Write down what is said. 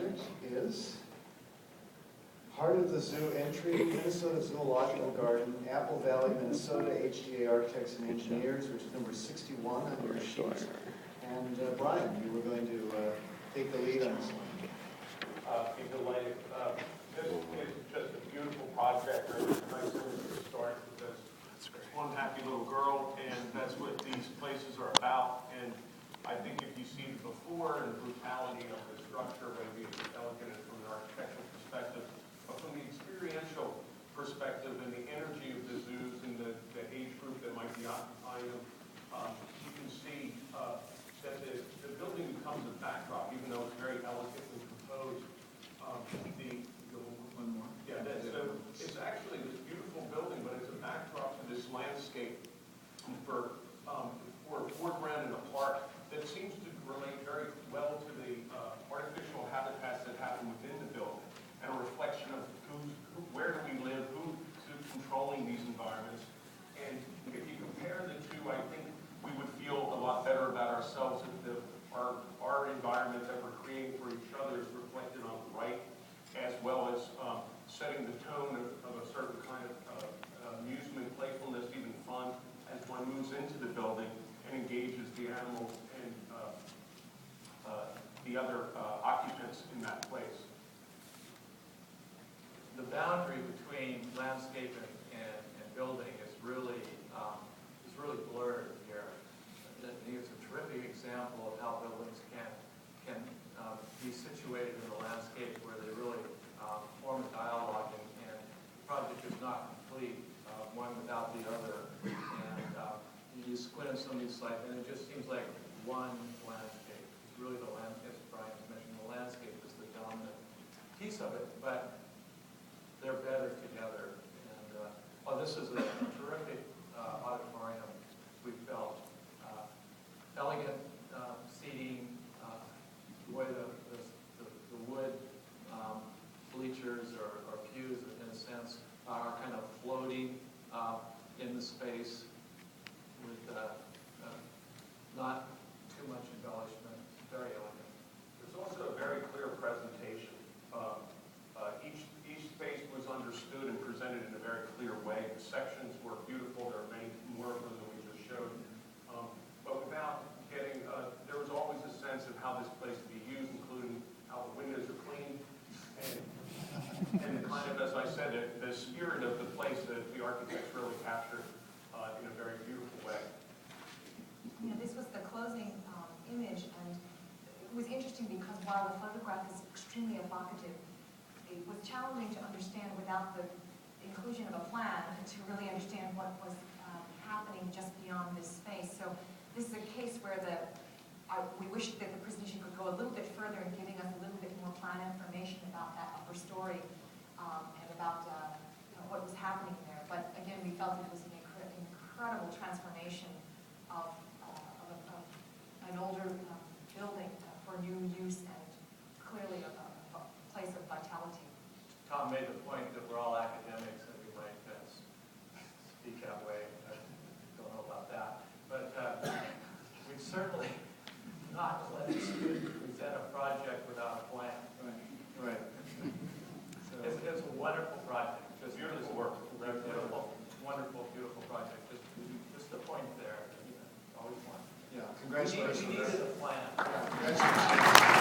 tonight is Heart of the Zoo entry, Minnesota Zoological Garden, Apple Valley, Minnesota, HGA Architects and Engineers, which is number 61 on your sheet. And Brian, you were going to take the lead on this one. Be delighted. This is just a beautiful project. It's nice to start because it's one happy little girl, and that's what these places are about. And I think if you see the before and the brutality of the structure, maybe it's elegant from an architectural perspective, but from the experiential perspective and the energy of the zoos and the age group that might be occupying them, you can see that the building becomes a backdrop, even though it's very elegantly composed. One more. Yeah, it's actually this beautiful building, but it's a backdrop to this landscape for a foreground in a park that seems to relate very well to the artificial habitats that happen within the building, and a reflection of where do we live, who's controlling these environments. And if you compare the two, I think we would feel a lot better about ourselves if our environment that we're creating for each other is reflected on the right, as well as setting the tone of a certain kind of amusement, playfulness, even fun, as one moves into the building and engages the animals and the other occupants in that place. The boundary between landscape and building is really blurred here. I think it's a terrific example of how buildings can be situated in the landscape where they really form a dialogue, and the project is not complete, one without the other. And you squint at some of these sites, and it just seems like one landscape. It's really the landscape, as Brian mentioned, the landscape is the dominant piece of it, but they're better together. And this is a terrific auditorium. We felt elegant seating, the way the wood bleachers or pews, in a sense, are kind of floating in the space with not too much embellishment. Very elegant. There's also a very clear presentation. Each space was understood and presented in a very clear way. The sections were beautiful. There are many more of them than we just showed. But without getting, there was always a sense of how this place would be used, including how the windows are clean. And kind of, as I said, the spirit of the place that the architects really captured in a very beautiful way. Yeah, this was the closing image, and it was interesting because while the photograph is extremely evocative, it was challenging to understand without the inclusion of a plan to really understand what was happening just beyond this space. So this is a case where we wish that the presentation could go a little bit further in giving us a little bit more plan information about that upper story and about what was happening there. But again, we felt it was an incredible transformation of an older building for new use and clearly a place of vitality. Tom made the point that we're all academics and we might speak that way. I don't know about that. But we'd certainly not let a student present a project without a plan. Right. So it's a wonderful project. Just Beautiful work. Wonderful, beautiful project. Just the point there. Always one. Yeah, congratulations. We needed a plan. Yeah, congratulations.